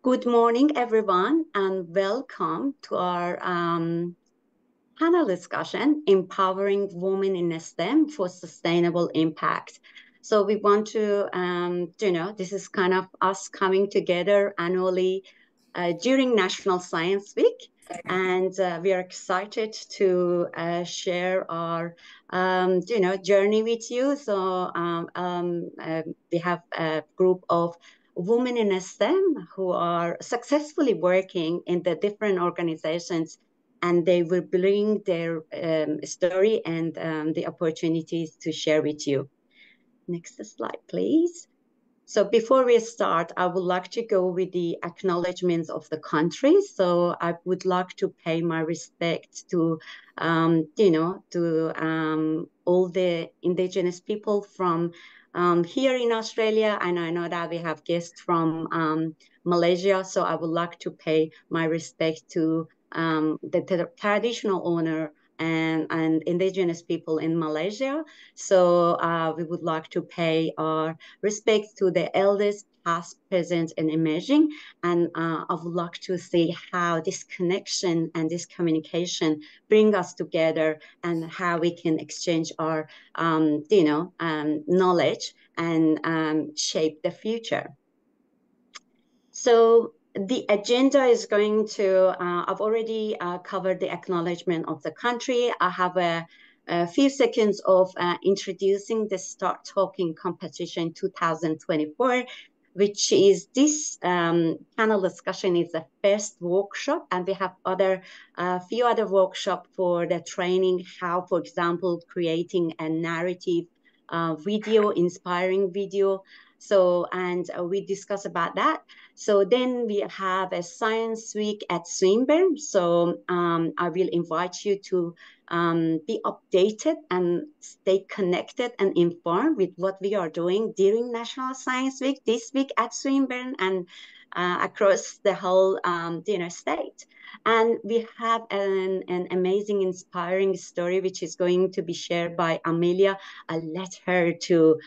Good morning, everyone, and welcome to our panel discussion, Empowering Women in STEM for Sustainable Impact. So we want to, this is kind of us coming together annually during National Science Week. And we are excited to share our, journey with you. So we have a group of women in STEM who are successfully working in the different organizations, and they will bring their story and the opportunities to share with you. Next slide, please. So before we start, I would like to go with the acknowledgements of the country. So I would like to pay my respect to, all the indigenous people from here in Australia. And I know that we have guests from Malaysia. So I would like to pay my respect to the traditional owner and indigenous people in Malaysia. So we would like to pay our respect to the elders, past, present, and emerging. And I would like to see how this connection and this communication bring us together and how we can exchange our, knowledge and shape the future. So the agenda is going to, I've already covered the acknowledgement of the country. I have a few seconds of introducing the Start Talking Competition 2024, which is this panel discussion is the first workshop, and we have few other workshops for the training, how, for example, creating a narrative video, inspiring video. So, and we discuss about that. So then we have a Science Week at Swinburne. So I will invite you to be updated and stay connected and informed with what we are doing during National Science Week, this week at Swinburne and across the whole state. And we have an amazing, inspiring story, which is going to be shared by Amelia. I'll let her to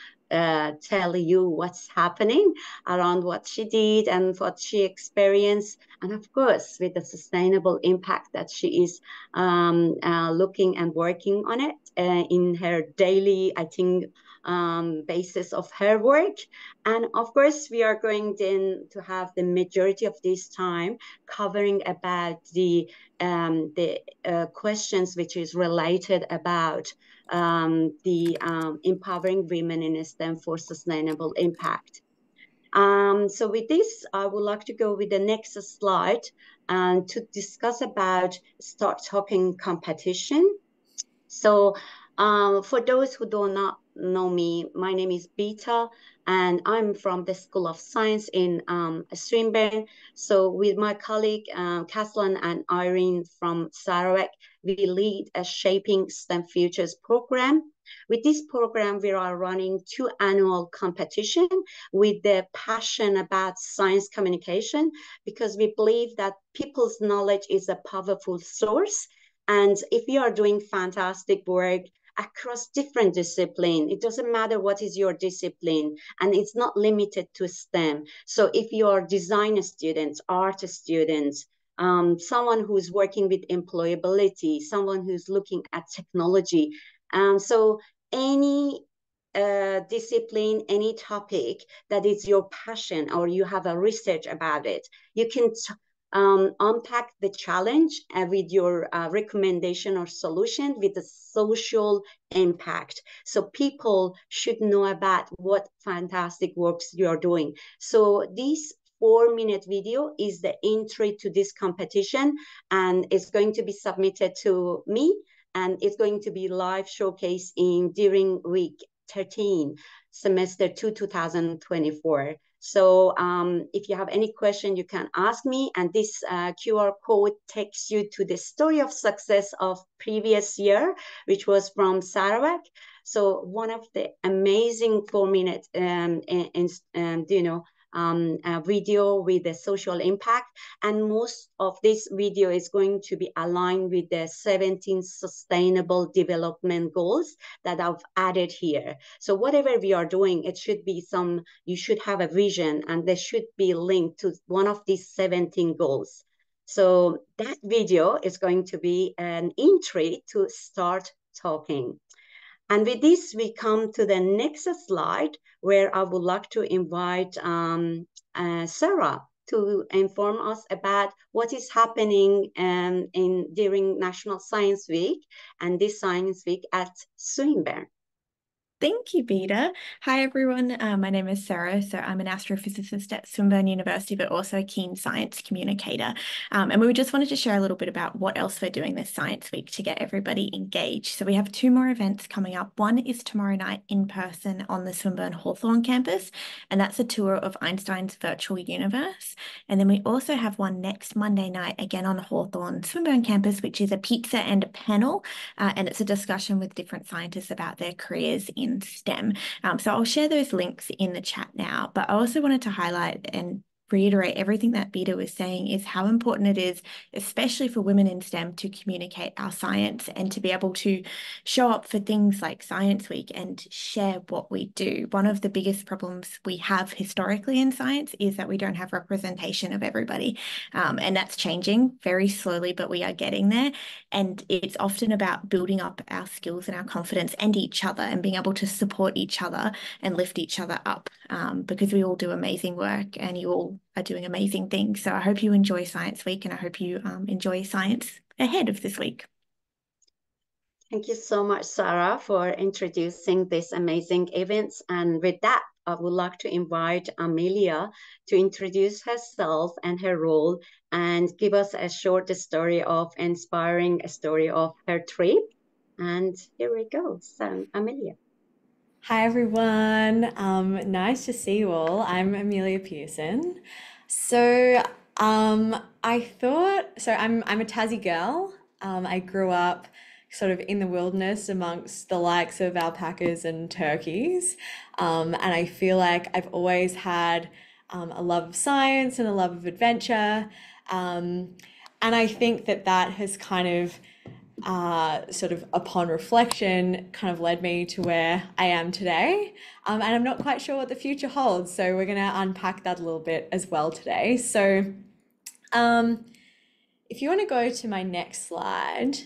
tell you what's happening around what she did and what she experienced, and of course with the sustainable impact that she is looking and working on it in her daily, I think, basis of her work. And of course we are going then to have the majority of this time covering about the questions which is related about empowering women in STEM for sustainable impact. So with this, I would like to go with the next slide and to discuss about Start Talking competition. So for those who do not know me, my name is Beta, and I'm from the School of Science in Swinburne. So with my colleague Kaslan and Irene from Sarawak, we lead a Shaping STEM Futures program. With this program, we are running 2 annual competition with the passion about science communication, because we believe that people's knowledge is a powerful source. And if you are doing fantastic work across different disciplines, it doesn't matter what is your discipline, and it's not limited to STEM. So if you are design students, art students, someone who's working with employability, someone who's looking at technology, so any discipline, any topic that is your passion or you have a research about it, you can unpack the challenge with your recommendation or solution with the social impact. So people should know about what fantastic works you're doing. So this 4-minute video is the entry to this competition, and it's going to be submitted to me, and it's going to be live showcase during week 13, semester 2, 2024. So if you have any question, you can ask me, and this QR code takes you to the story of success of previous year, which was from Sarawak. So one of the amazing 4-minute video with the social impact, and most of this video is going to be aligned with the 17 sustainable development goals that I've added here. So whatever we are doing, it should be you should have a vision, and there should be linked to one of these 17 goals. So that video is going to be an entry to start talking. And with this, we come to the next slide, where I would like to invite Sarah to inform us about what is happening during National Science Week and this Science Week at Swinburne. Thank you, Vida. Hi, everyone. My name is Sarah. So I'm an astrophysicist at Swinburne University, but also a keen science communicator. And we just wanted to share a little bit about what else we're doing this Science Week to get everybody engaged. So we have 2 more events coming up. One is tomorrow night in person on the Swinburne Hawthorn campus, and that's a tour of Einstein's virtual universe. And then we also have one next Monday night, again on Hawthorn Swinburne campus, which is a pizza and a panel. And it's a discussion with different scientists about their careers in STEM. So I'll share those links in the chat now, but I also wanted to highlight and reiterate everything that Vida was saying is how important it is, especially for women in STEM, to communicate our science and to be able to show up for things like Science Week and share what we do. One of the biggest problems we have historically in science is that we don't have representation of everybody. And that's changing very slowly, but we are getting there. And it's often about building up our skills and our confidence and each other, and being able to support each other and lift each other up, because we all do amazing work and you all are doing amazing things. So I hope you enjoy Science Week, and I hope you enjoy science ahead of this week. Thank you so much, Sarah, for introducing these amazing events. And with that, I would like to invite Amelia to introduce herself and her role and give us a short story of inspiring a story of her trip. And here we go. So, Amelia. Hi everyone, nice to see you all. I'm Amelia Pearson. So I'm a Tassie girl. I grew up sort of in the wilderness amongst the likes of alpacas and turkeys. And I feel like I've always had a love of science and a love of adventure. And I think that has kind of sort of upon reflection kind of led me to where I am today. And I'm not quite sure what the future holds. So we're going to unpack that a little bit as well today. So if you want to go to my next slide.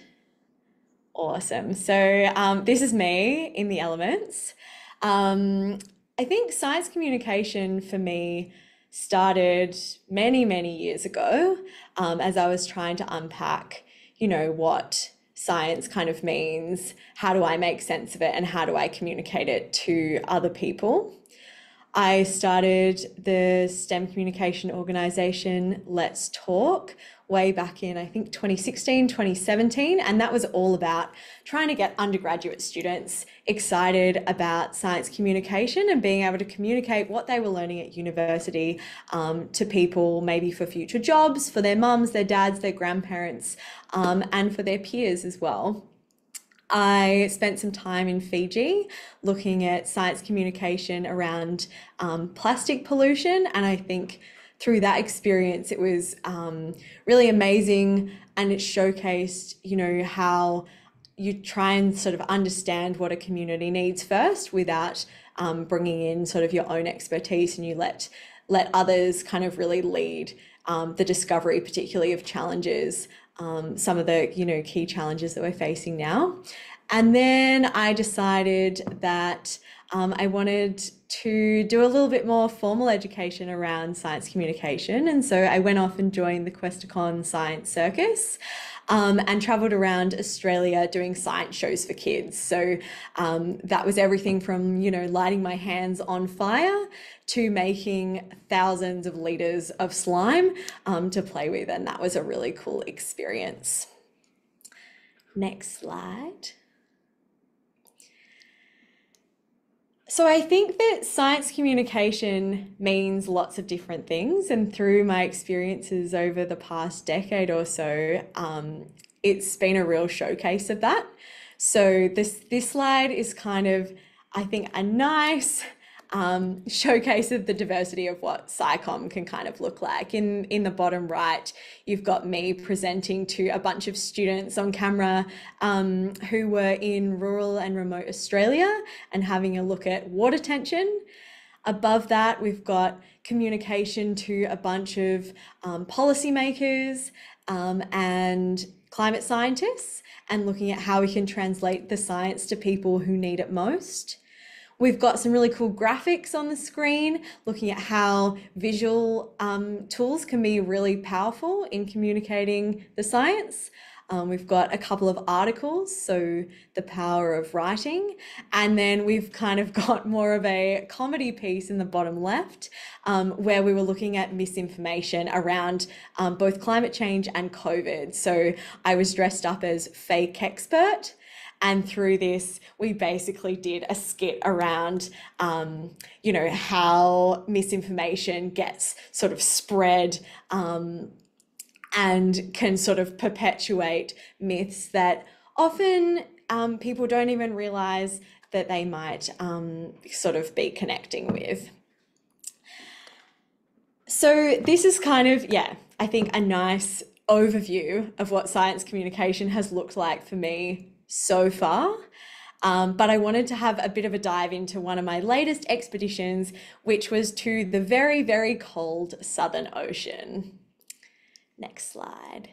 Awesome. So this is me in the elements. I think science communication for me started many, many years ago, as I was trying to unpack, what science kind of means, how do I make sense of it, and how do I communicate it to other people. I started the STEM communication organization Let's Talk way back in, I think, 2016, 2017. And that was all about trying to get undergraduate students excited about science communication and being able to communicate what they were learning at university to people, maybe for future jobs, for their mums, their dads, their grandparents, and for their peers as well. I spent some time in Fiji looking at science communication around plastic pollution, and I think through that experience it was really amazing, and it showcased how you try and sort of understand what a community needs first without bringing in sort of your own expertise, and you let others kind of really lead the discovery, particularly of challenges, some of the key challenges that we're facing now. And then I decided that I wanted to do a little bit more formal education around science communication, and so I went off and joined the Questacon Science Circus. And travelled around Australia doing science shows for kids. So that was everything from, lighting my hands on fire to making thousands of litres of slime to play with. And that was a really cool experience. Next slide. So I think that science communication means lots of different things, and through my experiences over the past decade or so, it's been a real showcase of that. So this slide is kind of, I think, a nice showcase of the diversity of what SciComm can kind of look like. In the bottom right, you've got me presenting to a bunch of students on camera who were in rural and remote Australia and having a look at water tension. Above that, we've got communication to a bunch of policymakers and climate scientists, and looking at how we can translate the science to people who need it most. We've got some really cool graphics on the screen, looking at how visual tools can be really powerful in communicating the science. We've got a couple of articles, so the power of writing, and then we've kind of got more of a comedy piece in the bottom left, where we were looking at misinformation around both climate change and COVID. So I was dressed up as fake expert, and through this, we basically did a skit around, you know, how misinformation gets sort of spread and can sort of perpetuate myths that often people don't even realize that they might sort of be connecting with. So this is kind of, yeah, I think a nice overview of what science communication has looked like for me so far. But I wanted to have a bit of a dive into one of my latest expeditions, which was to the very, very cold Southern Ocean. Next slide.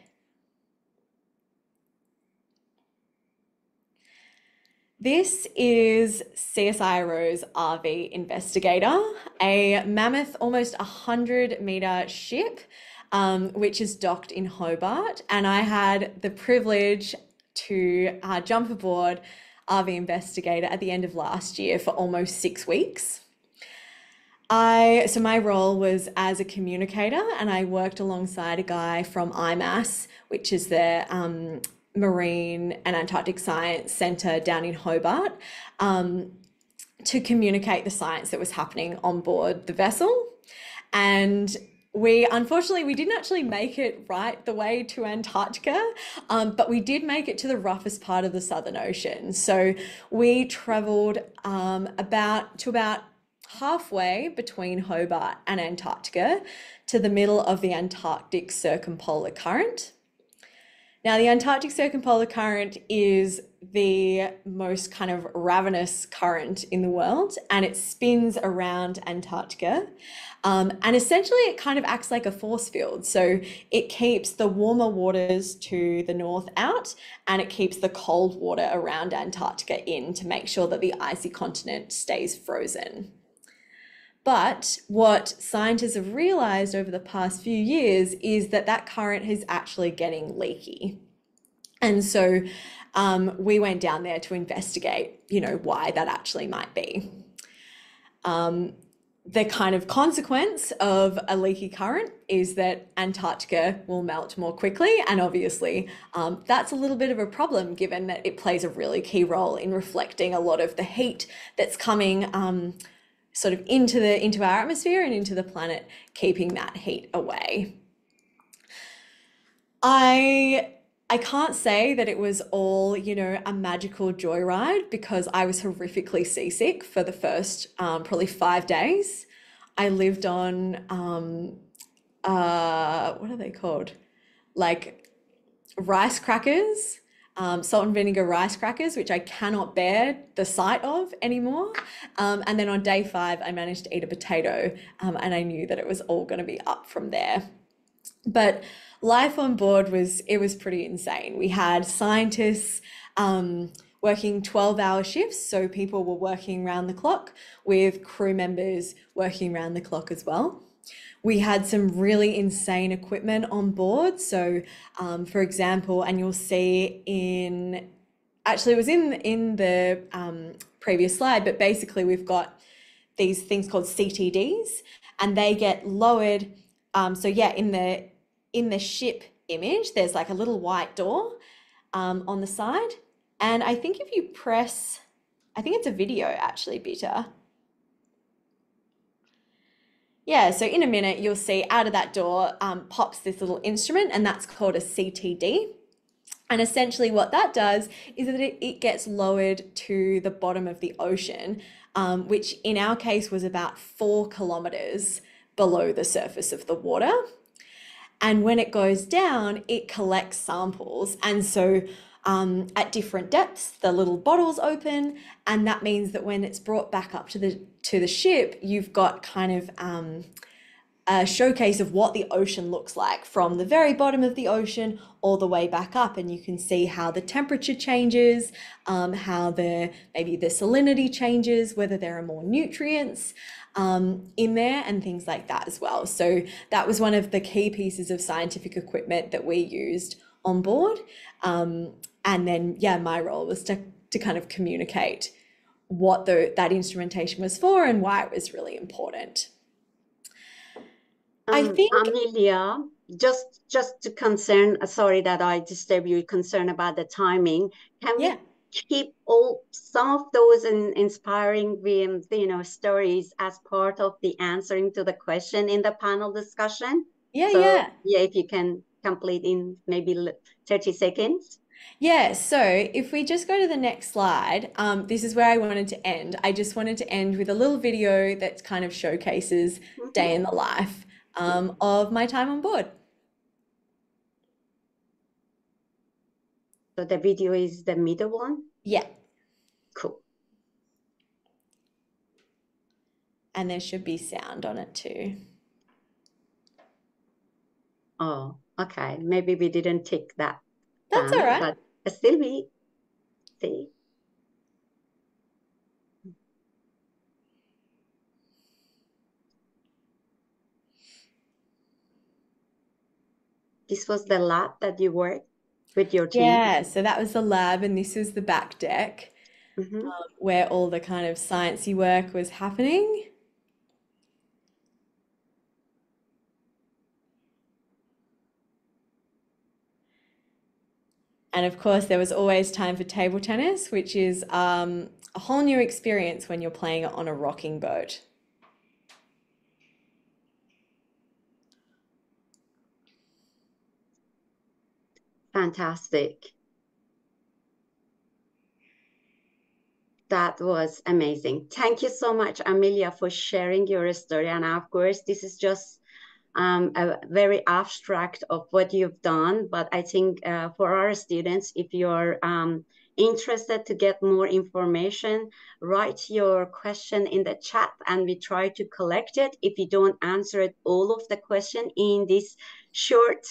This is CSIRO's RV Investigator, a mammoth, almost 100-meter ship, which is docked in Hobart. And I had the privilege to jump aboard RV Investigator at the end of last year for almost 6 weeks. So my role was as a communicator, and I worked alongside a guy from IMAS, which is the Marine and Antarctic Science Centre down in Hobart, to communicate the science that was happening on board the vessel. And unfortunately, we didn't actually make it right the way to Antarctica, but we did make it to the roughest part of the Southern Ocean. So we travelled about halfway between Hobart and Antarctica to the middle of the Antarctic Circumpolar Current. Now, the Antarctic Circumpolar Current is the most kind of ravenous current in the world, and it spins around Antarctica. And essentially it kind of acts like a force field. So it keeps the warmer waters to the north out, and it keeps the cold water around Antarctica in to make sure that the icy continent stays frozen. But what scientists have realized over the past few years is that that current is actually getting leaky. And so we went down there to investigate, you know, why that actually might be. The kind of consequence of a leaky current is that Antarctica will melt more quickly. And obviously that's a little bit of a problem, given that it plays a really key role in reflecting a lot of the heat that's coming sort of into our atmosphere and into the planet, keeping that heat away. I can't say that it was all, you know, a magical joyride, because I was horrifically seasick for the first probably 5 days. I lived on, what are they called? Like rice crackers, salt and vinegar rice crackers, which I cannot bear the sight of anymore. And then on day 5, I managed to eat a potato, and I knew that it was all going to be up from there. But life on board was pretty insane. We had scientists working 12-hour shifts, so people were working round the clock, with crew members working round the clock as well. We had some really insane equipment on board. So, for example, and you'll see it was in the previous slide, but basically we've got these things called CTDs, and they get lowered. So yeah, in the ship image, there's like a little white door on the side. And I think if you press, I think it's a video actually, Bita. Yeah, so in a minute, you'll see out of that door pops this little instrument, and that's called a CTD. And essentially what that does is that it gets lowered to the bottom of the ocean which in our case was about 4 kilometers below the surface of the water. And when it goes down, it collects samples. And so at different depths, the little bottles open, and that means that when it's brought back up to the ship, you've got kind of a showcase of what the ocean looks like from the very bottom of the ocean all the way back up, and you can see how the temperature changes, how maybe the salinity changes, whether there are more nutrients in there, and things like that as well. So that was one of the key pieces of scientific equipment that we used on board. And then, yeah, my role was to kind of communicate what that instrumentation was for and why it was really important. I think, Amelia, just to concern, sorry that I disturb you, concern about the timing. Can we keep some of those inspiring, stories as part of the answering to the question in the panel discussion? Yeah, if you can complete in maybe 30 seconds. Yeah, so if we just go to the next slide, this is where I wanted to end. I just wanted to end with a little video that kind of showcases day in the life of my time on board. So the video is the middle one? Yeah. Cool. And there should be sound on it too. Oh, okay. Maybe we didn't tick that. That's all right. But still we see. This was the lab that you worked with your team? Yeah, so that was the lab, and this was the back deck where all the kind of sciencey work was happening. And of course, there was always time for table tennis, which is a whole new experience when you're playing it on a rocking boat. Fantastic. That was amazing. Thank you so much, Amelia, for sharing your story. And of course, this is just a very abstract of what you've done. But I think for our students, if you're interested to get more information, write your question in the chat and we try to collect it. If you don't answer it, all of the question in this short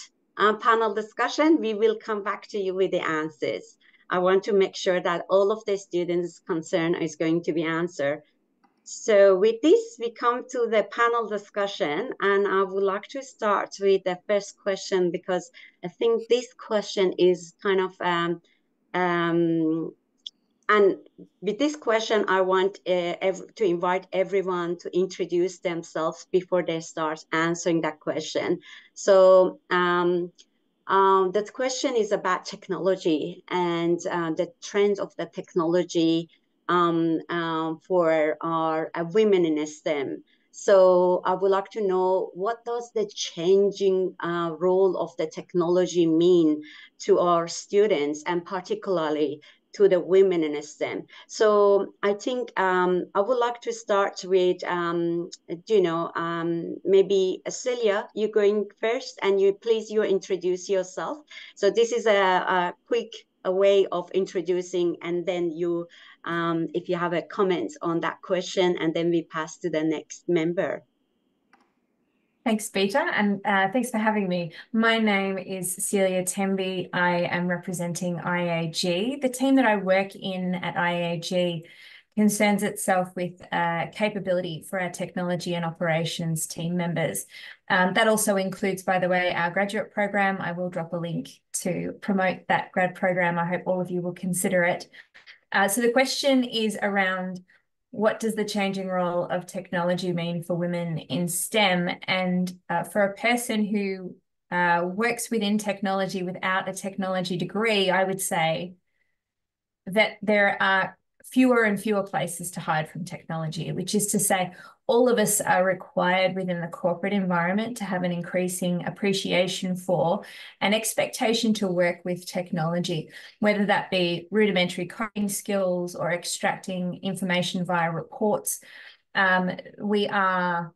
panel discussion, we will come back to you with the answers. I want to make sure that all of the students' concern is going to be answered. So with this, we come to the panel discussion, and I would like to start with the first question because I think this question is kind of, and with this question, I want to invite everyone to introduce themselves before they start answering that question. So that question is about technology and the trends of the technology for our women in STEM. So I would like to know, what does the changing role of the technology mean to our students and particularly to the women in STEM? So I think I would like to start with, maybe Celia, you're going first, and you introduce yourself. So this is a quick way of introducing, and then you, if you have a comment on that question, and then we pass to the next member. Thanks, Beta, and thanks for having me. My name is Celia Temby. I am representing IAG. The team that I work in at IAG concerns itself with capability for our technology and operations team members. That also includes, by the way, our graduate program. I will drop a link to promote that grad program. I hope all of you will consider it. So the question is around, what does the changing role of technology mean for women in STEM? And for a person who works within technology without a technology degree, I would say that there are fewer and fewer places to hide from technology, which is to say all of us are required within the corporate environment to have an increasing appreciation for and expectation to work with technology, whether that be rudimentary coding skills or extracting information via reports. We are,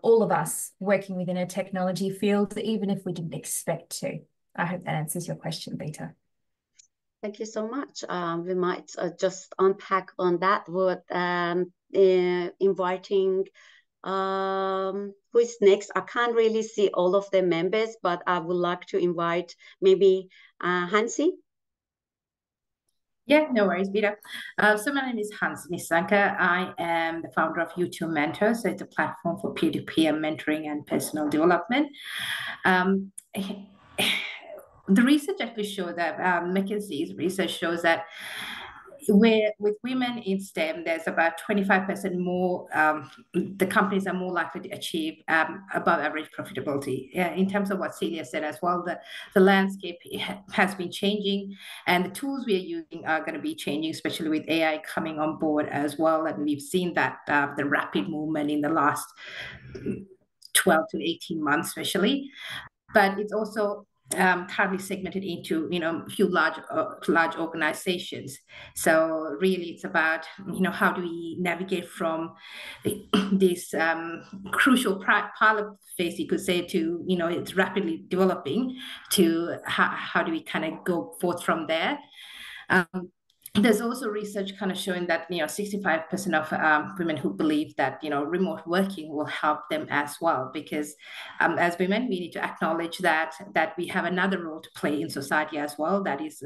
all of us, working within a technology field, even if we didn't expect to. I hope that answers your question, Beta. Thank you so much. We might just unpack on that word, inviting who is next. I can't really see all of the members, but I would like to invite maybe Hansi. Yeah, no worries, Beta. So my name is Hansi Nisanka. I am the founder of U2 Mentor. So it's a platform for peer-to-peer mentoring and personal development. The research actually shows that McKinsey's research shows that with women in STEM, there's about 25% more, the companies are more likely to achieve above average profitability. In terms of what Celia said as well, the landscape has been changing, and the tools we are using are going to be changing, especially with AI coming on board as well. And we've seen that the rapid movement in the last 12 to 18 months, especially. But it's also currently segmented into a few large organizations. So really it's about how do we navigate from this crucial pilot phase, you could say, to it's rapidly developing, to how do we kind of go forth from there. There's also research kind of showing that 65% of women who believe that remote working will help them as well, because as women we need to acknowledge that we have another role to play in society as well. That is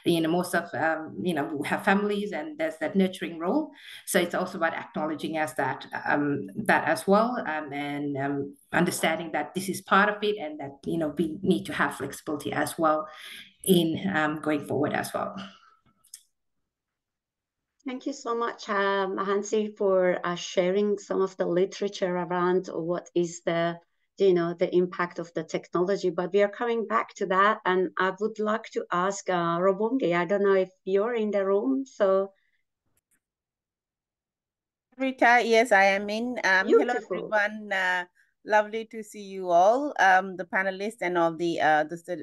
most of we have families, and there's that nurturing role. So it's also about acknowledging as that as well, and understanding that this is part of it, and that we need to have flexibility as well in going forward as well. Thank you so much, Hansi, for sharing some of the literature around what is the impact of the technology. But we are coming back to that, and I would like to ask Robongi. I don't know if you're in the room, so. Rita, yes, I am in. Hello, Beautiful. everyone. Lovely to see you all, the panelists and all the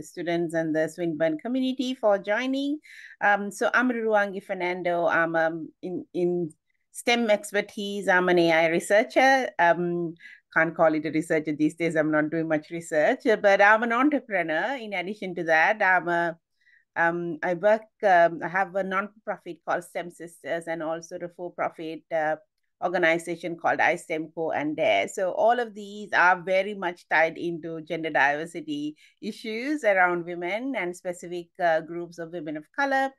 students and the Swinburne community for joining. So I'm Ruwangi Fernando. I'm in STEM expertise. I'm an AI researcher. Can't call it a researcher these days. I'm not doing much research, but I'm an entrepreneur. In addition to that, I work. I have a non-profit called STEM Sisters, and also the for-profit organization called iSTEMco and DARE. So all of these are very much tied into gender diversity issues around women and specific groups of women of color.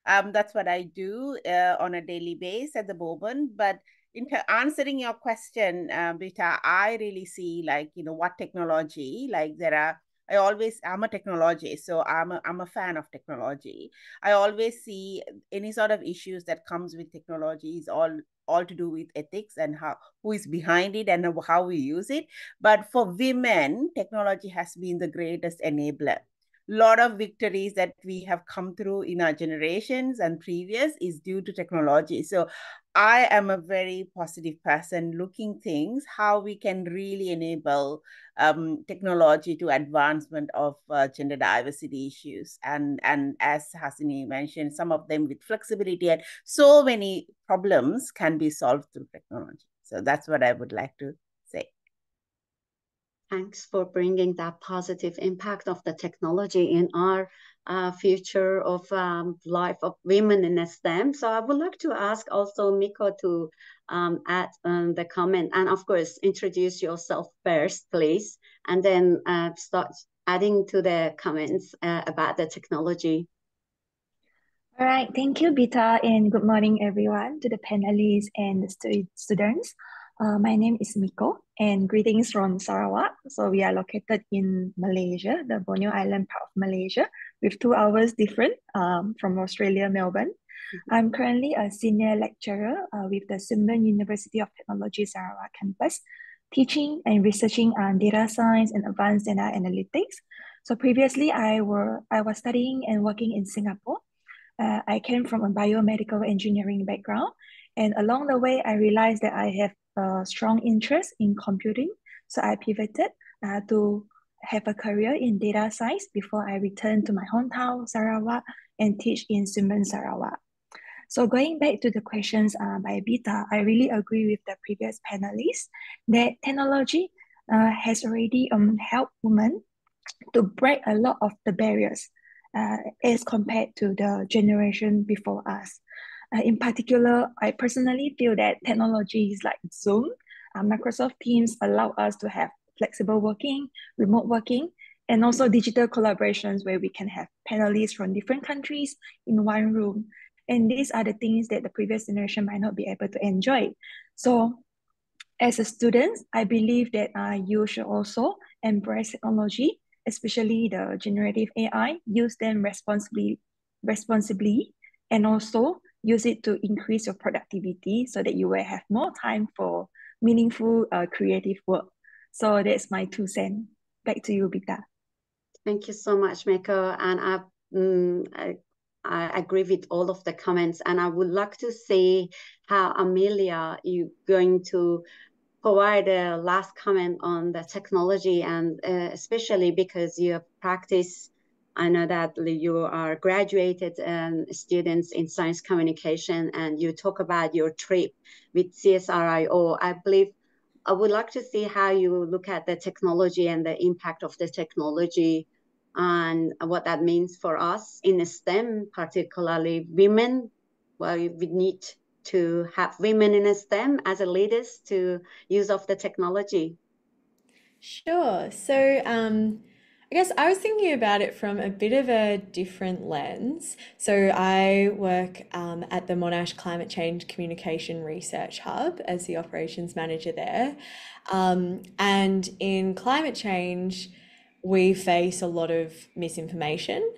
That's what I do on a daily basis at the moment. But in answering your question, Bita, I really see what technology, I'm a technologist, so I'm a fan of technology. I always see any sort of issues that comes with technology is all to do with ethics and who is behind it and how we use it. But for women, technology has been the greatest enabler. A lot of victories that we have come through in our generations and previous is due to technology. So I am a very positive person looking things, how we can really enable technology to advancement of gender diversity issues. And as Hasini mentioned, some of them with flexibility, and so many problems can be solved through technology. So that's what I would like to say. Thanks for bringing that positive impact of the technology in our future of life of women in STEM. So I would like to ask also Miko to add the comment, and of course introduce yourself first, please, and then start adding to the comments about the technology. All right, thank you, Bita, and good morning, everyone, to the panelists and the students. My name is Miko, and greetings from Sarawak. So we are located in Malaysia, the Borneo Island part of Malaysia, with 2 hours different from Australia, Melbourne. I'm currently a senior lecturer with the Swinburne University of Technology Sarawak campus, teaching and researching on data science and advanced data analytics. So previously, I was studying and working in Singapore. I came from a biomedical engineering background, and along the way, I realized that I have a strong interest in computing. So I pivoted to have a career in data science before I returned to my hometown, Sarawak, and teach in Swinburne, Sarawak. So going back to the questions by Bita, I really agree with the previous panelists that technology has already helped women to break a lot of the barriers as compared to the generation before us. In particular, I personally feel that technologies like Zoom, Microsoft Teams allow us to have flexible working, remote working, and also digital collaborations where we can have panelists from different countries in one room. And these are the things that the previous generation might not be able to enjoy. So as a student, I believe that you should also embrace technology, especially the generative AI, use them responsibly, and also use it to increase your productivity so that you will have more time for meaningful creative work. So that's my 2 cents. Back to you, Bita. Thank you so much, Meko. And I agree with all of the comments. And I would like to see how Amelia, you going to provide a last comment on the technology, and especially because you have practiced. I know that you are graduated students in science communication, and you talk about your trip with CSIRO. I believe I would like to see how you look at the technology and the impact of the technology and what that means for us in STEM, particularly women. Well, we need to have women in STEM as a leaders to use of the technology. Sure. So I guess I was thinking about it from a bit of a different lens. So I work at the Monash Climate Change Communication Research Hub as the operations manager there. And in climate change, we face a lot of misinformation.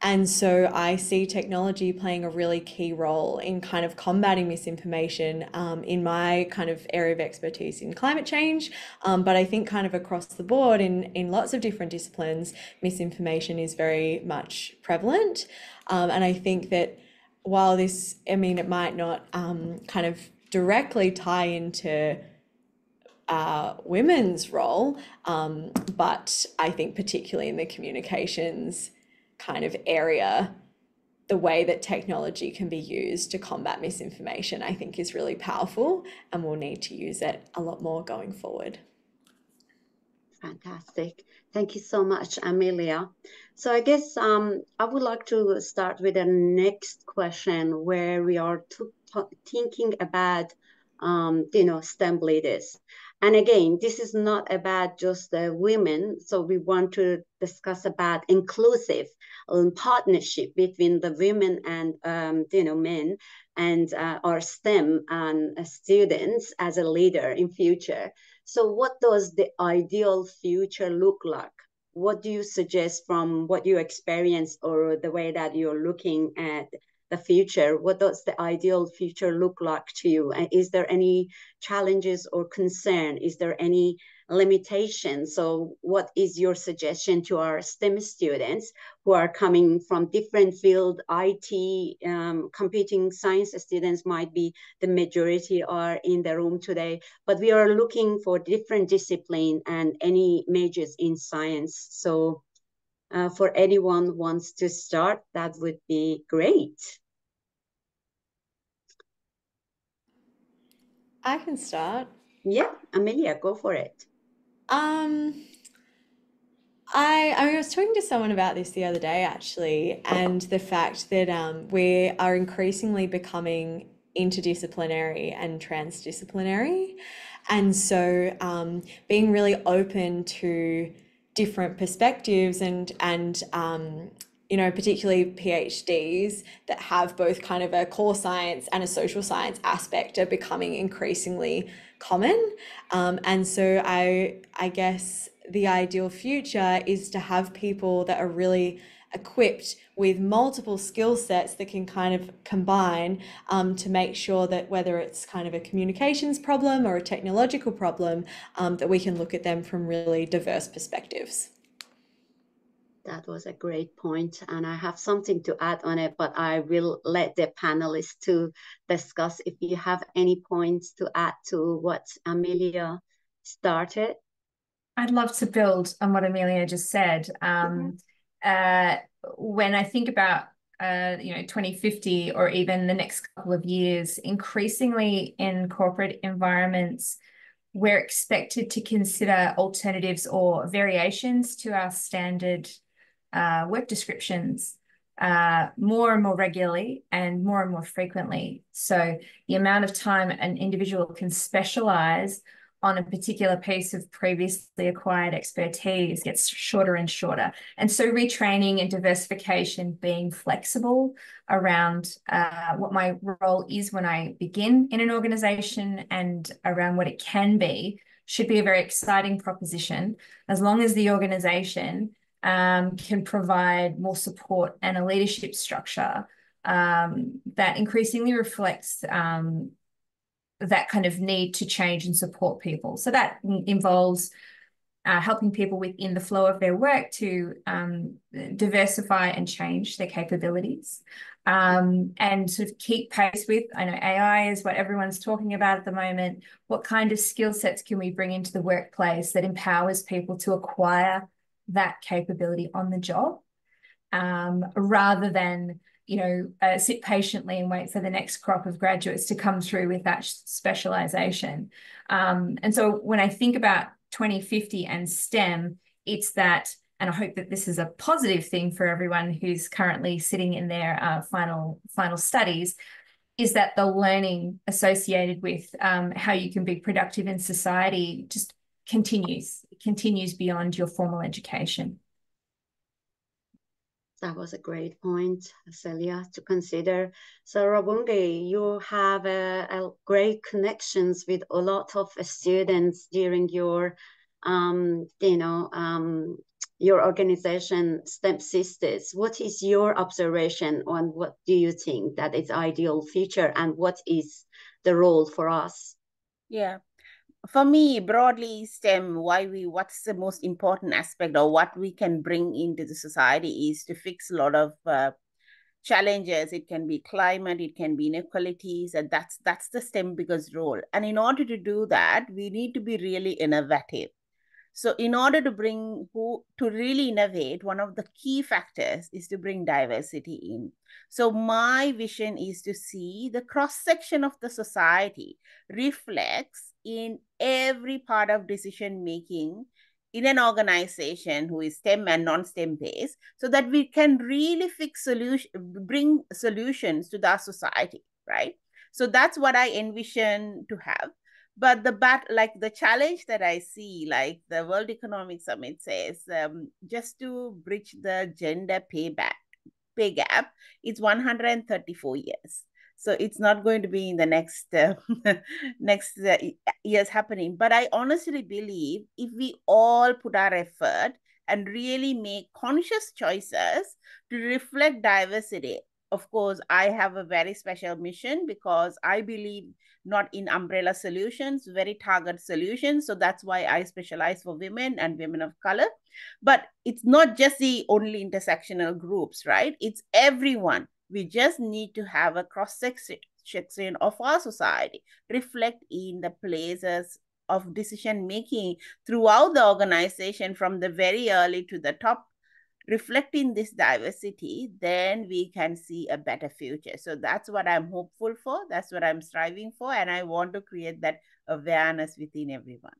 And so I see technology playing a really key role in kind of combating misinformation in my kind of area of expertise in climate change. But I think kind of across the board in lots of different disciplines, misinformation is very much prevalent. And I think that while this, I mean, it might not kind of directly tie into women's role, but I think particularly in the communications kind of area, the way that technology can be used to combat misinformation, I think is really powerful, and we'll need to use it a lot more going forward. Fantastic. Thank you so much, Amelia. So I guess I would like to start with the next question, where we are thinking about, STEM leaders. And again, this is not about just the women. So we want to discuss about inclusive partnership between the women and, men and our STEM and students as a leader in future. So what does the ideal future look like? What do you suggest from what you experience or the way that you're looking at the future? What does the ideal future look like to you? And is there any challenges or concern? Is there any limitation? So what is your suggestion to our STEM students who are coming from different field? IT, computing science students might be the majority are in the room today, but we are looking for different discipline and any majors in science. So for anyone who wants to start, that would be great. I can start. Yeah, Amelia, go for it. I was talking to someone about this the other day, actually, and the fact that we are increasingly becoming interdisciplinary and transdisciplinary. And so being really open to different perspectives and particularly PhDs that have both kind of a core science and a social science aspect are becoming increasingly common. And so I guess the ideal future is to have people that are really equipped with multiple skill sets that can kind of combine to make sure that whether it's kind of a communications problem or a technological problem, that we can look at them from really diverse perspectives. That was a great point, and I have something to add on it, but I will let the panelists to discuss. If you have any points to add to what Amelia started. I'd love to build on what Amelia just said. When I think about 2050 or even the next couple of years, increasingly in corporate environments, we're expected to consider alternatives or variations to our standard work descriptions more and more regularly and more frequently. So the amount of time an individual can specialize on a particular piece of previously acquired expertise gets shorter and shorter. And so retraining and diversification, being flexible around what my role is when I begin in an organization and around what it can be, should be a very exciting proposition, as long as the organization can provide more support and a leadership structure that increasingly reflects that kind of need to change and support people. So that involves helping people within the flow of their work to diversify and change their capabilities and sort of keep pace with, I know AI is what everyone's talking about at the moment. What kind of skill sets can we bring into the workplace that empowers people to acquire that capability on the job rather than sit patiently and wait for the next crop of graduates to come through with that specialization. And so when I think about 2050 and STEM, it's that, and I hope that this is a positive thing for everyone who's currently sitting in their final studies, is that the learning associated with how you can be productive in society just continues beyond your formal education. That was a great point, Celia, to consider. So Rawungi, you have a great connections with a lot of students during your, your organization, STEM Sisters. What is your observation on what do you think that is ideal future and what is the role for us? Yeah. For me, broadly, STEM, what's the most important aspect or what we can bring into the society is to fix a lot of challenges. It can be climate, it can be inequalities, and that's the STEM biggest role. And in order to do that, we need to be really innovative. So in order to really innovate, one of the key factors is to bring diversity in. So my vision is to see the cross-section of the society reflects in every part of decision-making in an organization who is STEM and non-STEM based, so that we can really bring solutions to our society, right? So that's what I envision to have. But the challenge that I see, like the World Economic Summit says, just to bridge the gender pay gap, it's 134 years. So it's not going to be in the next years happening. But I honestly believe if we all put our effort and really make conscious choices to reflect diversity. Of course, I have a very special mission because I believe not in umbrella solutions, very target solutions. So that's why I specialize for women and women of color. But it's not just the only intersectional groups, right? It's everyone. We just need to have a cross-section of our society reflect in the places of decision-making throughout the organization from the very early to the top, reflecting this diversity, then we can see a better future. So that's what I'm hopeful for. That's what I'm striving for. And I want to create that awareness within everyone.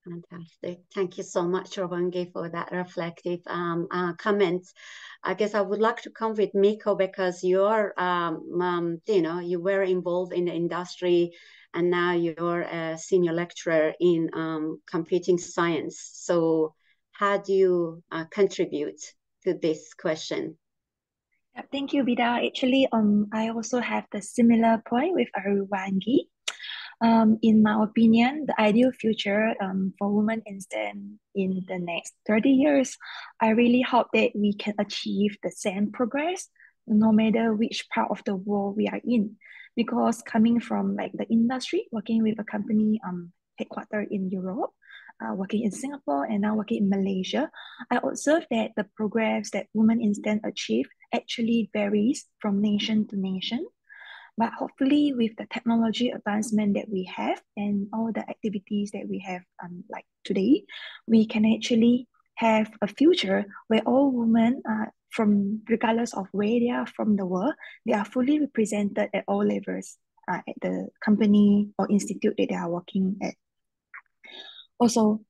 Fantastic. Thank you so much, Rawungi, for that reflective comments. I guess I would like to come with Miko because you're, you were involved in the industry and now you're a senior lecturer in computing science. So how do you contribute to this question? Thank you, Bida. Actually, I also have the similar point with Rawungi. In my opinion, the ideal future for women in STEM in the next 30 years, I really hope that we can achieve the same progress no matter which part of the world we are in. Because coming from like the industry, working with a company headquartered in Europe, working in Singapore and now working in Malaysia, I observed that the progress that women in STEM achieve actually varies from nation to nation. But hopefully with the technology advancement that we have and all the activities that we have like today, we can actually have a future where all women, from regardless of where they are from the world, they are fully represented at all levels at the company or institute that they are working at. Also,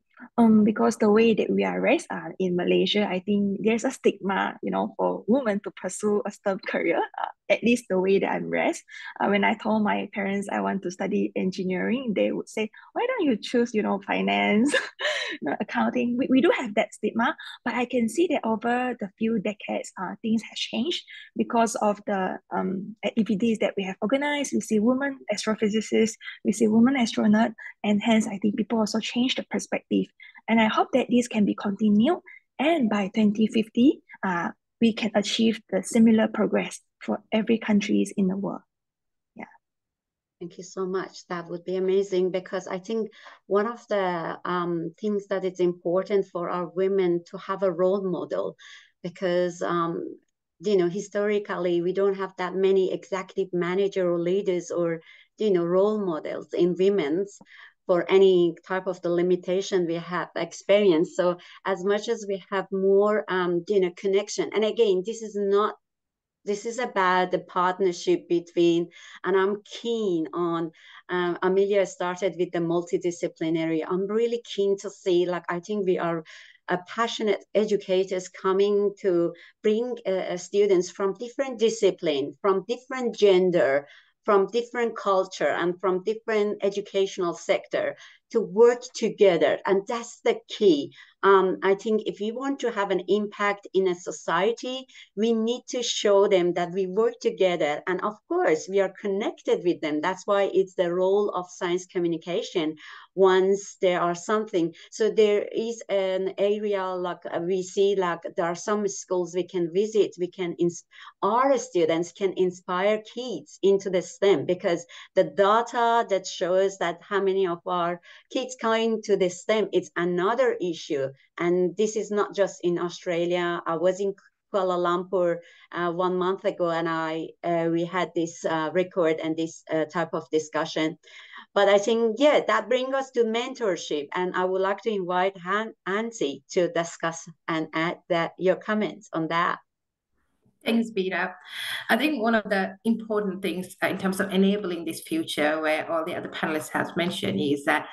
because the way that we are raised in Malaysia, I think there's a stigma, for women to pursue a STEM career, at least the way that I'm raised. When I told my parents I want to study engineering, they would say, why don't you choose, finance, accounting? We do have that stigma, but I can see that over the few decades, things have changed because of the activities that we have organized. We see women astrophysicists, we see women astronaut, and hence I think people also change the perspective. And I hope that this can be continued, and by 2050, we can achieve the similar progress for every countries in the world. Yeah. Thank you so much. That would be amazing, because I think one of the things that it's important for our women to have a role model, because historically we don't have that many executive manager or leaders or role models in women's for any type of the limitation we have experienced. So as much as we have more connection, and again, this is about the partnership between, and I'm keen on, Amelia started with the multidisciplinary. I'm really keen to see, I think we are passionate educators coming to bring students from different disciplines, from different gender, from different culture, and from different educational sector to work together. And that's the key. I think if we want to have an impact in a society, we need to show them that we work together. And of course, we are connected with them. That's why it's the role of science communication once there are something. So there is an area we see, there are some schools we can visit. Our students can inspire kids into the STEM, because the data that shows that how many of our kids going to the STEM, it's another issue. And this is not just in Australia. I was in Kuala Lumpur 1 month ago, and we had this record and this type of discussion. But I think, that brings us to mentorship. And I would like to invite Hansi to discuss and add your comments on that. Thanks, Bita. I think one of the important things in terms of enabling this future, where all the other panelists have mentioned, is that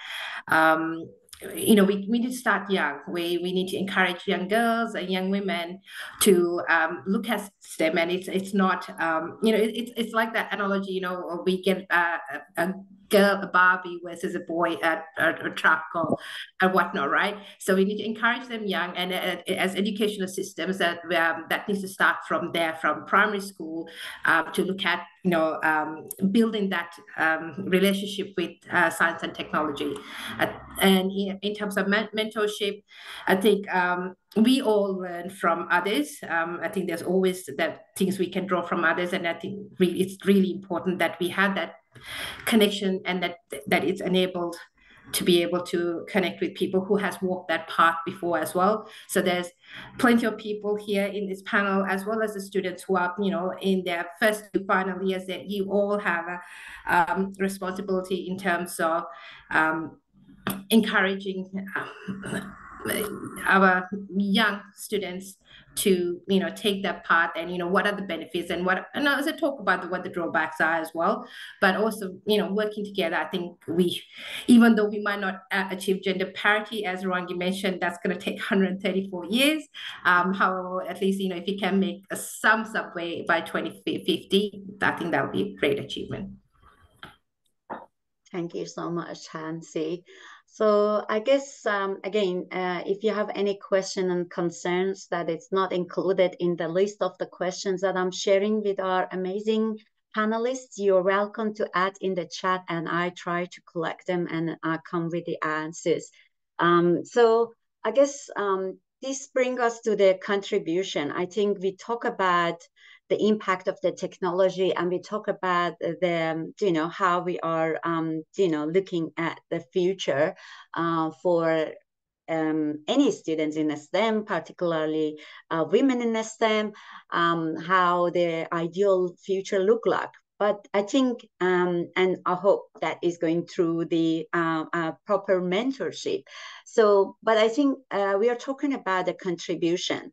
we need to start young. We need to encourage young girls and young women to look at STEM, and it's not it's like that analogy. We get a girl, a Barbie, versus a boy, a truck or whatnot, right? So we need to encourage them young, and as educational systems that needs to start from there, from primary school, to look at building that relationship with science and technology. And in terms of mentorship, I think we all learn from others. I think there's always that things we can draw from others, and I think it's really important that we have that connection, and that it's enabled to be able to connect with people who has walked that path before as well. So there's plenty of people here in this panel, as well as the students who are in their first to final years, that you all have a responsibility in terms of encouraging our young students to take that path, and what are the benefits, and also talk about what the drawbacks are as well. But also working together. I think even though we might not achieve gender parity, as Ruangi mentioned, that's going to take 134 years. However, at least if we can make some way by 2050, I think that would be a great achievement. Thank you so much, Hansi. So I guess, again, if you have any question and concerns that it's not included in the list of the questions that I'm sharing with our amazing panelists, you're welcome to add in the chat, and I try to collect them and come with the answers. So I guess this brings us to the contribution. I think we talk about the impact of the technology, and we talk about the how we are looking at the future for any students in STEM, particularly women in STEM, how their ideal future look like. But I think, and I hope that is going through the proper mentorship. So, but I think we are talking about the contribution.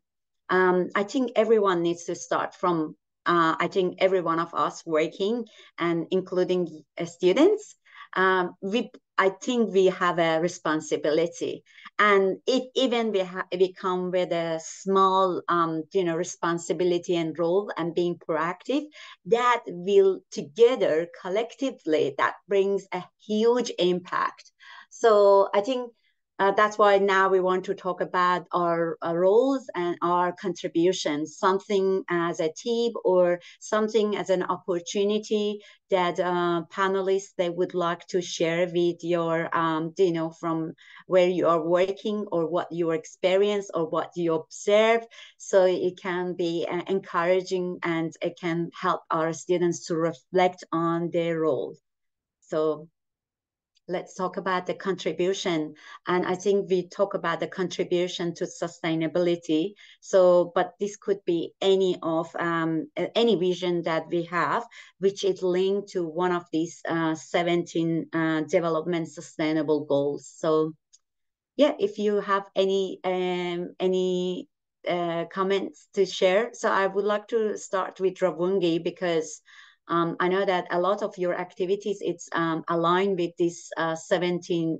I think everyone needs to start from, I think every one of us working and including students, I think we have a responsibility, and if even we come with a small, responsibility and role and being proactive, that will together collectively that brings a huge impact. So I think that's why now we want to talk about our roles and our contributions, something as a team or something as an opportunity that panelists they would like to share with your, from where you are working or what you experience or what you observe. So it can be encouraging and it can help our students to reflect on their role. So let's talk about the contribution. And I think we talk about the contribution to sustainability. So, but this could be any of any vision that we have, which is linked to one of these 17 development sustainable goals. So yeah, if you have any comments to share. So I would like to start with Ravungi because I know that a lot of your activities, it's aligned with these 17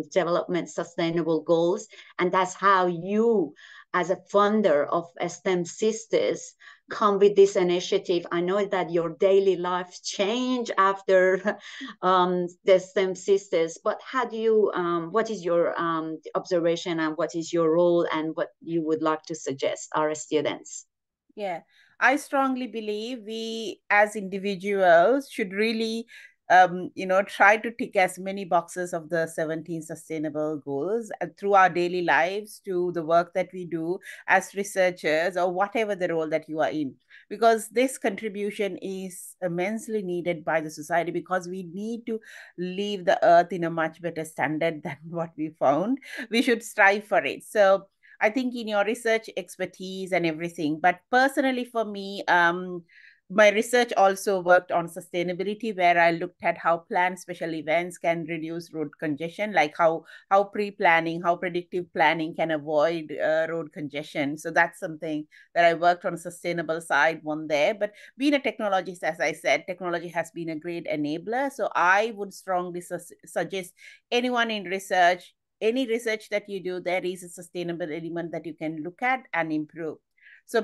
development sustainable goals. And that's how you, as a founder of STEM Sisters, come with this initiative. I know that your daily life changed after the STEM Sisters, but how do you, what is your observation and what is your role and what you would like to suggest our students? Yeah, I strongly believe we as individuals should really, try to tick as many boxes of the 17 sustainable goals through our daily lives to the work that we do as researchers or whatever the role that you are in. Because this contribution is immensely needed by the society because we need to leave the earth in a much better standard than what we found. We should strive for it. So I think in your research expertise and everything, but personally for me, my research also worked on sustainability, where I looked at how planned special events can reduce road congestion, like how pre-planning, how predictive planning can avoid road congestion. So that's something that I worked on sustainable side one there. But being a technologist, as I said, technology has been a great enabler. So I would strongly suggest anyone in research, any research that you do, there is a sustainable element that you can look at and improve. So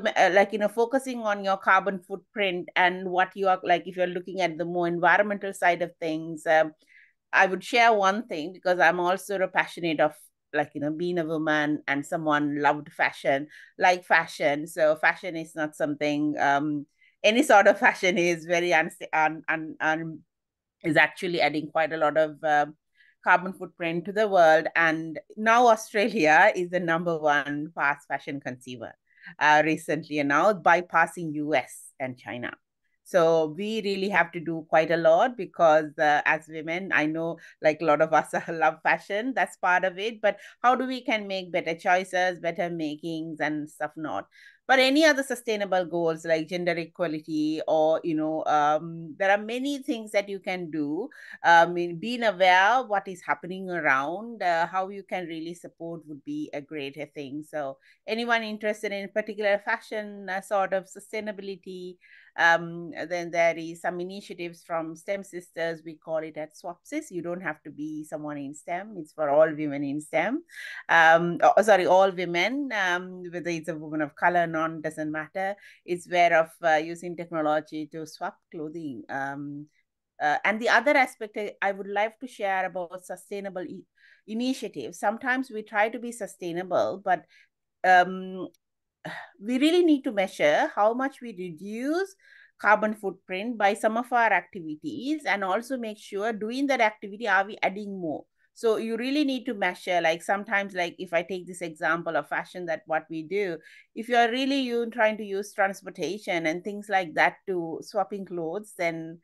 focusing on your carbon footprint and what you are, like if you're looking at the more environmental side of things, I would share one thing because I'm also a passionate of being a woman and someone loved fashion, like fashion. So fashion is not something, any sort of fashion is very is actually adding quite a lot of carbon footprint to the world. And now Australia is the #1 fast fashion consumer, recently announced, bypassing US and China. So we really have to do quite a lot because as women, I know like a lot of us love fashion. That's part of it. But how do we can make better choices, better makings and stuff not? But any other sustainable goals like gender equality or, there are many things that you can do. Being aware what is happening around, how you can really support would be a greater thing. So anyone interested in particular fashion sort of sustainability, then there is some initiatives from STEM Sisters. We call it at SWAPSIS. You don't have to be someone in STEM. It's for all women in STEM. All women, whether it's a woman of color, none, doesn't matter. It's where of using technology to swap clothing. And the other aspect I would like to share about sustainable initiatives. Sometimes we try to be sustainable, but we really need to measure how much we reduce carbon footprint by some of our activities, and also make sure doing that activity, are we adding more? So you really need to measure, like sometimes, like if I take this example of fashion, that what we do, if you're really trying to use transportation and things like that to swapping clothes, then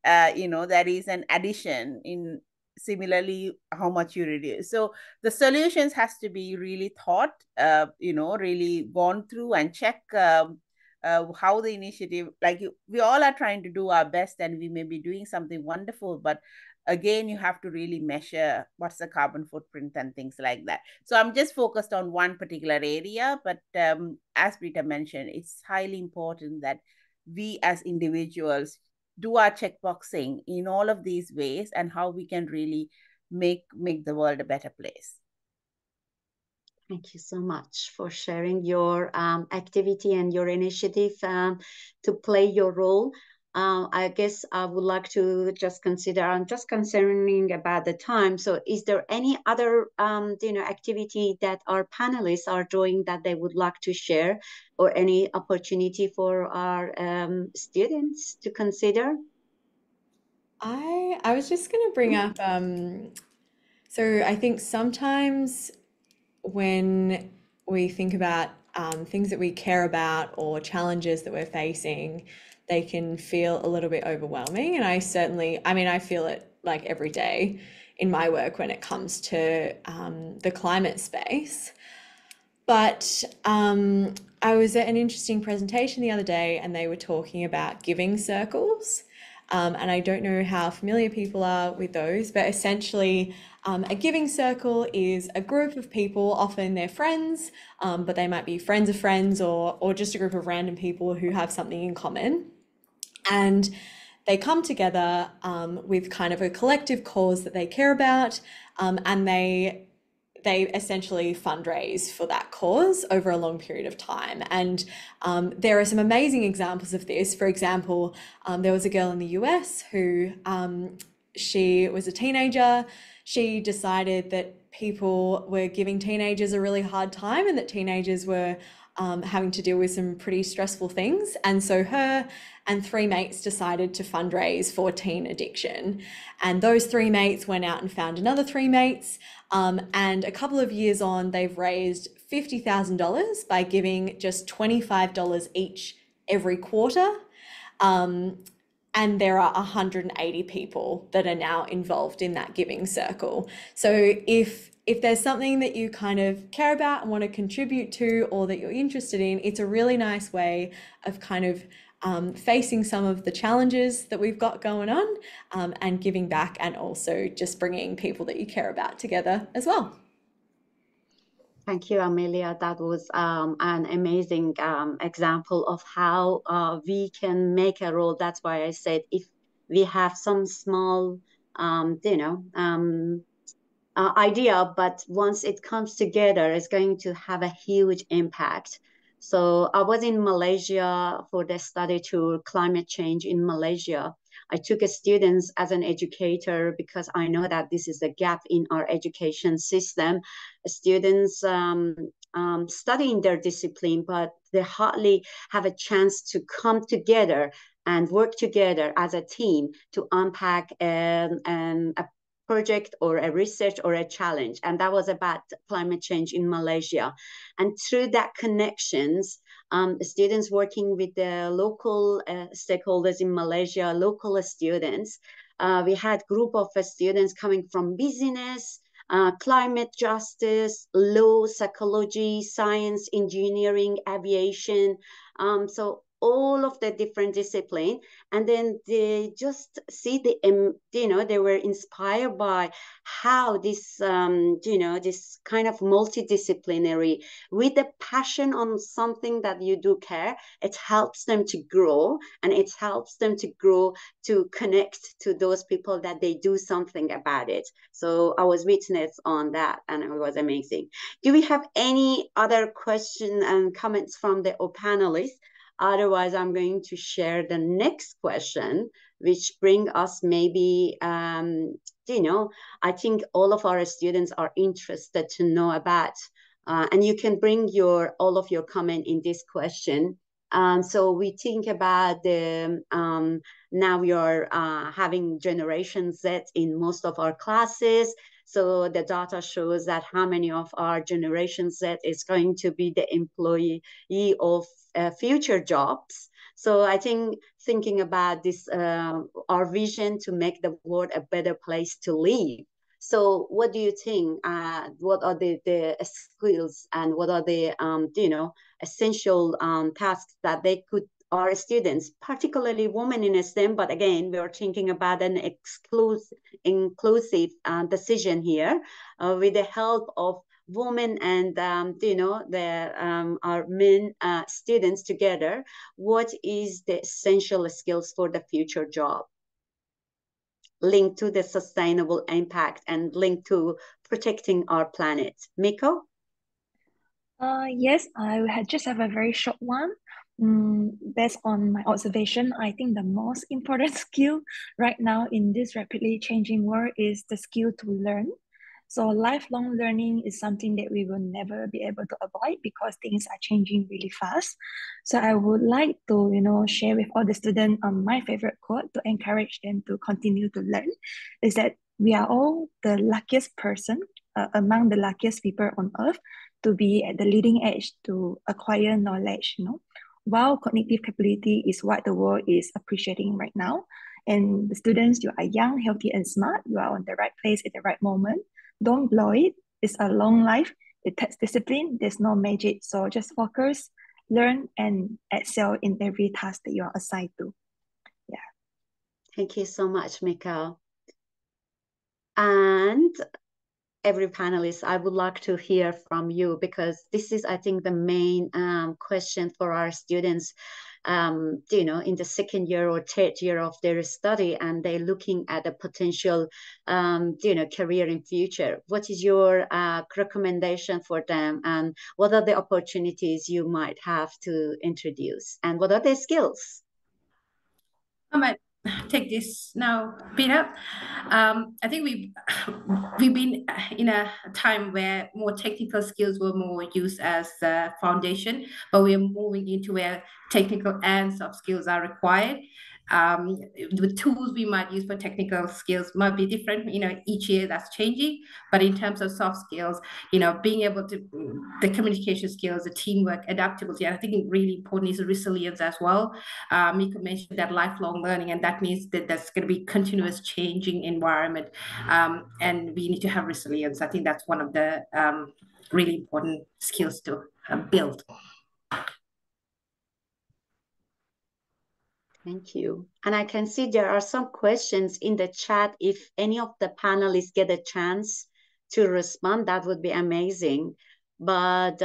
there is an addition in similarly how much you reduce. So the solutions has to be really thought, really gone through and check how the initiative, we all are trying to do our best and we may be doing something wonderful, but again, you have to really measure what's the carbon footprint and things like that. So I'm just focused on one particular area, but as Britta mentioned, it's highly important that we as individuals do our checkboxing in all of these ways and how we can really make the world a better place. Thank you so much for sharing your activity and your initiative to play your role. I guess I would like to just consider, I'm just concerning about the time. So is there any other, activity that our panelists are doing that they would like to share, or any opportunity for our students to consider? I was just going to bring up, so I think sometimes when we think about things that we care about or challenges that we're facing, they can feel a little bit overwhelming. And I feel it like every day in my work when it comes to the climate space. But I was at an interesting presentation the other day and they were talking about giving circles. And I don't know how familiar people are with those, but essentially a giving circle is a group of people, often they're friends, but they might be friends of friends or just a group of random people who have something in common. And they come together with kind of a collective cause that they care about, and they essentially fundraise for that cause over a long period of time. And there are some amazing examples of this. For example, there was a girl in the US who, she was a teenager. She decided that people were giving teenagers a really hard time and that teenagers were having to deal with some pretty stressful things. And so her and 3 mates decided to fundraise for teen addiction. And those 3 mates went out and found another 3 mates. And a couple of years on, they've raised $50,000 by giving just $25 each every quarter. And there are 180 people that are now involved in that giving circle. So if there's something that you kind of care about and want to contribute to, or that you're interested in, it's a really nice way of kind of facing some of the challenges that we've got going on, and giving back, and also just bringing people that you care about together as well. Thank you, Amelia. That was an amazing example of how we can make a role. That's why I said if we have some small, idea, but once it comes together, it's going to have a huge impact. So I was in Malaysia for the study tour, climate change in Malaysia. I took students as an educator because I know that this is a gap in our education system. Students studying their discipline, but they hardly have a chance to come together and work together as a team to unpack a project or a research or a challenge. And that was about climate change in Malaysia. And through that connections, students working with the local stakeholders in Malaysia, local students, we had group of students coming from business, climate justice, law, psychology, science, engineering, aviation. So all of the different discipline, and then they just see they were inspired by how this this kind of multidisciplinary with a passion on something that you do care, it helps them to grow, and it helps them to grow to connect to those people that they do something about it. So I was witness on that, and it was amazing. Do we have any other question and comments from the panelists? Otherwise, I'm going to share the next question, which bring us maybe, I think all of our students are interested to know about, and you can bring all of your comment in this question. So we think about the, now we are having Generation Z in most of our classes. So the data shows that how many of our Generation Z is going to be the employee of future jobs. So I think thinking about this, our vision to make the world a better place to live. So what do you think? What are the skills and what are the essential tasks that they could, our students, particularly women in STEM, but again, we are thinking about an inclusive decision here with the help of women and our men students together. What is the essential skills for the future job linked to the sustainable impact and linked to protecting our planet? Miko? Yes, I just have a very short one. Based on my observation, I think the most important skill right now in this rapidly changing world is the skill to learn. So lifelong learning is something that we will never be able to avoid because things are changing really fast. So I would like to, share with all the students my favorite quote to encourage them to continue to learn is that we are all the luckiest person among the luckiest people on earth to be at the leading edge to acquire knowledge, while cognitive capability is what the world is appreciating right now. And the students, you are young, healthy, and smart. You are on the right place at the right moment. Don't blow it. It's a long life. It takes discipline. There's no magic. So just focus, learn, and excel in every task that you are assigned to. Yeah. Thank you so much, Mika. And every panelist, I would like to hear from you because this is, I think, the main question for our students, in the second year or third year of their study, and they're looking at a potential, career in future. What is your recommendation for them, and what are the opportunities you might have to introduce, and what are their skills? I might take this now, Peter. I think we've been in a time where more technical skills were more used as the foundation, but we are moving into where technical and soft skills are required. The tools we might use for technical skills might be different, each year that's changing. But in terms of soft skills, being able to, the communication skills, the teamwork, adaptability, and I think really important is resilience as well. Mika mentioned that lifelong learning, and that means that there's going to be continuous changing environment, and we need to have resilience. I think that's one of the really important skills to build. Thank you. And I can see there are some questions in the chat. If any of the panelists get a chance to respond, that would be amazing. But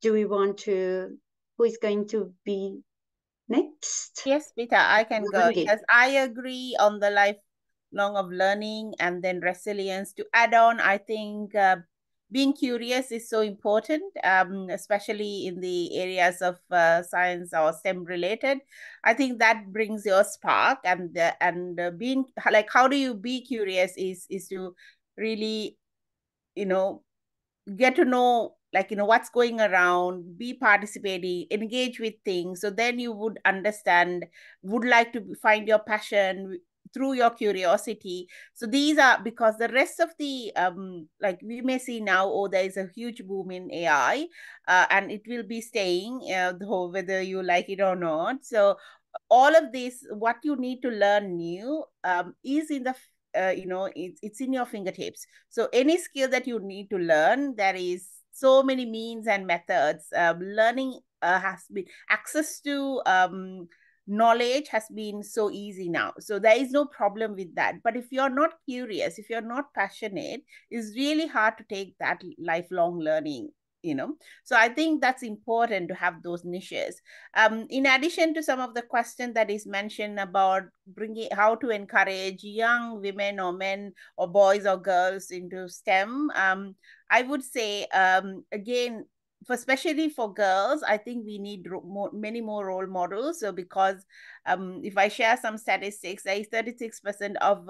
do we want to, who is going to be next? Yes, Peter, I can go. Yes, I agree on the lifelong of learning and then resilience. To add on, I think being curious is so important, especially in the areas of science or STEM related. I think that brings your spark, and being like, how do you be curious is to really, get to know, what's going around, be participating, engage with things. So then you would understand, would like to find your passion through your curiosity. So these are, because the rest of the like we may see now, there is a huge boom in AI, and it will be staying, though whether you like it or not. So all of this, what you need to learn new, is in the it's in your fingertips. So any skill that you need to learn, there is so many means and methods. Learning has been, access to knowledge has been so easy now, so there is no problem with that. But if you're not curious, if you're not passionate, it's really hard to take that lifelong learning. So I think that's important to have those niches. In addition to some of the questions that is mentioned about bringing, how to encourage young women or men or boys or girls into STEM, I would say, again, especially for girls, I think we need many more role models. So because if I share some statistics, there is 36% of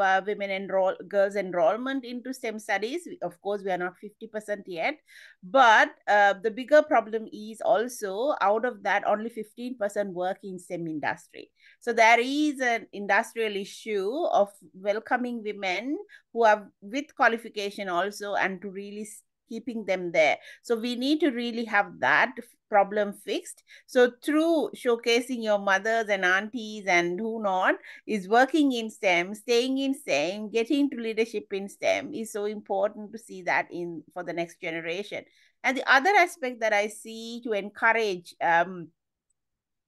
girls enrollment into STEM studies. Of course, we are not 50% yet, but the bigger problem is also, out of that, only 15% work in STEM industry. So there is an industrial issue of welcoming women who are with qualification also, and to really keeping them there. So we need to really have that problem fixed. So through showcasing your mothers and aunties and who not is working in STEM, staying in STEM, getting to leadership in STEM is so important to see that in for the next generation. And the other aspect that I see to encourage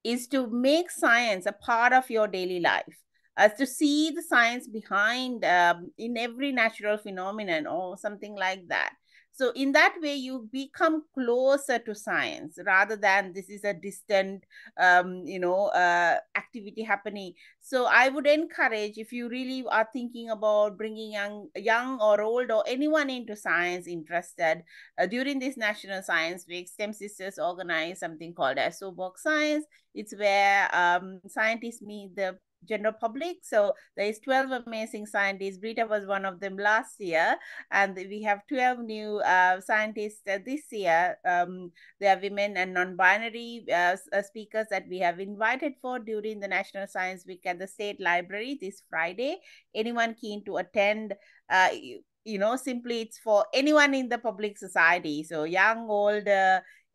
is to make science a part of your daily life, as to see the science behind in every natural phenomenon or something like that. So in that way, you become closer to science rather than this is a distant, activity happening. So I would encourage, if you really are thinking about bringing young or old or anyone into science interested, during this National Science Week, STEM Sisters organize something called as Soapbox Science. It's where scientists meet the general public. So there is 12 amazing scientists. Brita was one of them last year, and we have 12 new scientists this year. They are women and non-binary speakers that we have invited for during the National Science Week at the State Library this Friday. Anyone keen to attend, simply it's for anyone in the public society. So young, old,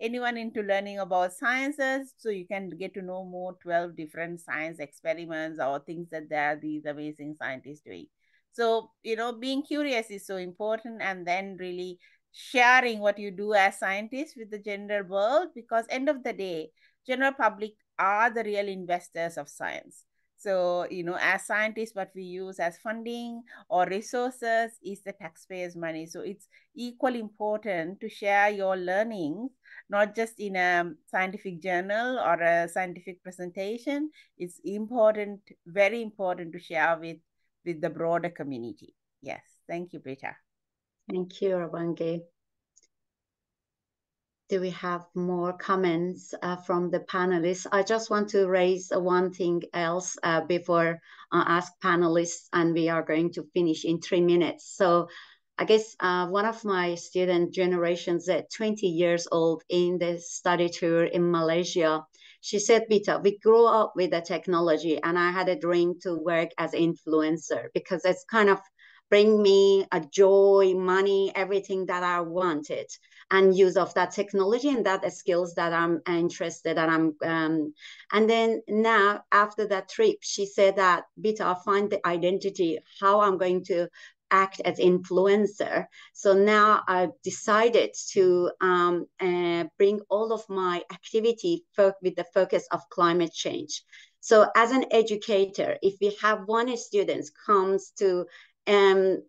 anyone into learning about sciences, so you can get to know more 12 different science experiments or things that there are these amazing scientists doing. So, being curious is so important, and then really sharing what you do as scientists with the general world, because end of the day, general public are the real investors of science. So, as scientists, what we use as funding or resources is the taxpayers' money. So it's equally important to share your learnings, not just in a scientific journal or a scientific presentation. It's important, very important to share with the broader community. Yes. Thank you, Brita. Thank you, Ruwangi. Do we have more comments from the panelists? I just want to raise one thing else before I ask panelists, and we are going to finish in 3 minutes. So I guess one of my student generations at 20 years old in the study tour in Malaysia, she said, Bita, we grew up with the technology, and I had a dream to work as influencer because it's kind of bring me a joy, money, everything that I wanted, and use of that technology and that skills that I'm interested and and then now after that trip, she said that, Bita, I find the identity, how I'm going to act as influencer. So now I've decided to bring all of my activity with the focus of climate change. So as an educator, if we have one student comes to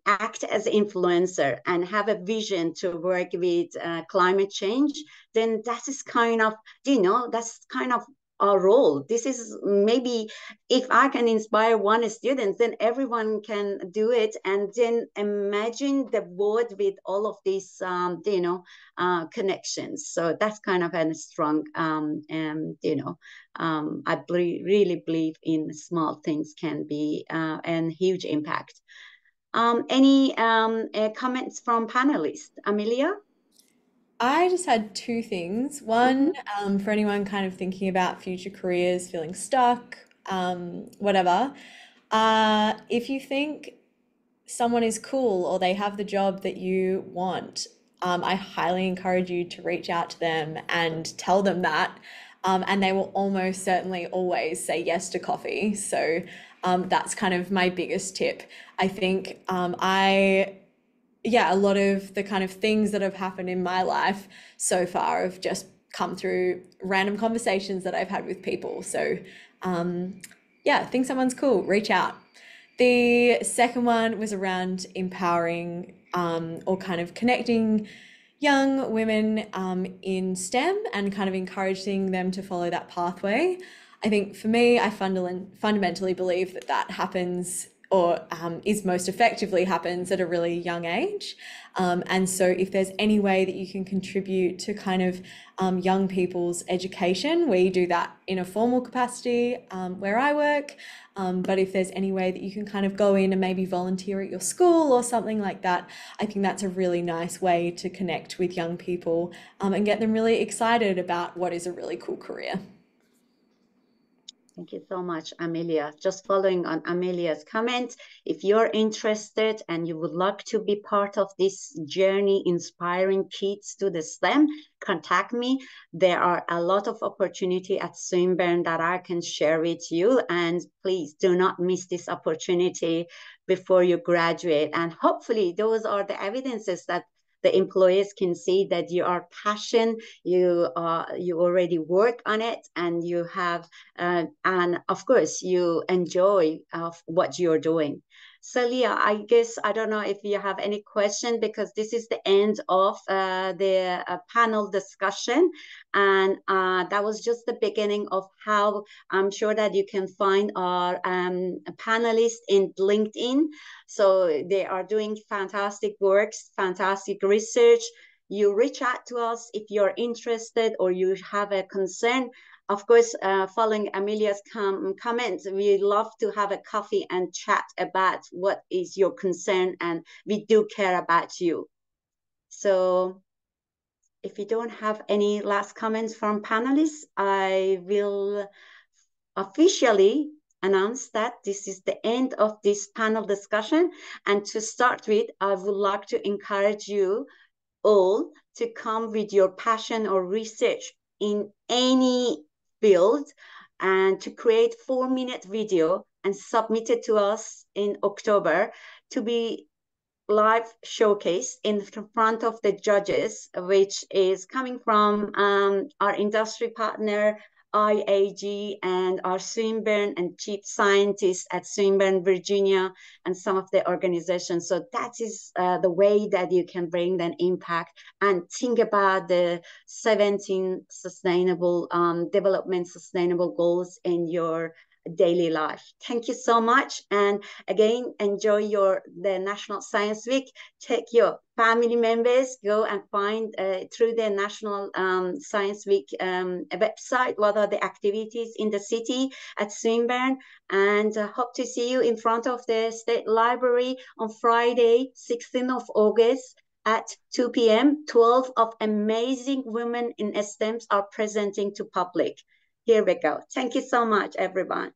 act as influencer and have a vision to work with climate change, then that is kind of, that's kind of our role. This is maybe if I can inspire one student, then everyone can do it. And then imagine the world with all of these, connections. So that's kind of a strong, I really believe in small things can be a huge impact. Any comments from panelists? Amelia? I just had two things. One, for anyone kind of thinking about future careers, feeling stuck, whatever. If you think someone is cool or they have the job that you want, I highly encourage you to reach out to them and tell them that. And they will almost certainly always say yes to coffee. So that's kind of my biggest tip. I think a lot of the kind of things that have happened in my life so far have just come through random conversations that I've had with people. So think someone's cool, reach out. The second one was around empowering or kind of connecting young women in STEM and kind of encouraging them to follow that pathway. I think for me, I fundamentally believe that happens or is most effectively happens at a really young age. And so if there's any way that you can contribute to kind of young people's education, we do that in a formal capacity where I work. But if there's any way that you can kind of go in and maybe volunteer at your school or something like that, I think that's a really nice way to connect with young people and get them really excited about what is a really cool career. Thank you so much, Amelia. Just following on Amelia's comment, if you're interested and you would like to be part of this journey inspiring kids to the STEM, contact me. There are a lot of opportunity at Swinburne that I can share with you, and please do not miss this opportunity before you graduate. And hopefully those are the evidences that the employees can see that you are passionate, you already work on it, and you have and of course you enjoy what you're doing. So Leah, I guess, I don't know if you have any question, because this is the end of the panel discussion, and that was just the beginning of how I'm sure that you can find our panelists in LinkedIn. So they are doing fantastic works, fantastic research. You reach out to us if you're interested or you have a concern. Of course, following Amelia's comments, we love to have a coffee and chat about what is your concern, and we do care about you. So if you don't have any last comments from panelists, I will officially announce that this is the end of this panel discussion. And to start with, I would like to encourage you all to come with your passion or research in any field, and to create 4-minute video and submit it to us in October to be live showcase in front of the judges, which is coming from our industry partner IAG and our Swinburne and chief scientists at Swinburne, Virginia, and some of the organizations. So that is the way that you can bring an impact and think about the 17 sustainable development sustainable goals in your daily life. Thank you so much, and again, enjoy the National Science Week. Take your family members, go and find through the National Science Week website what are the activities in the city at Swinburne, and hope to see you in front of the State Library on Friday, 16th of August at 2 p.m. 12 of amazing women in STEM are presenting to public. Here we go. Thank you so much, everyone.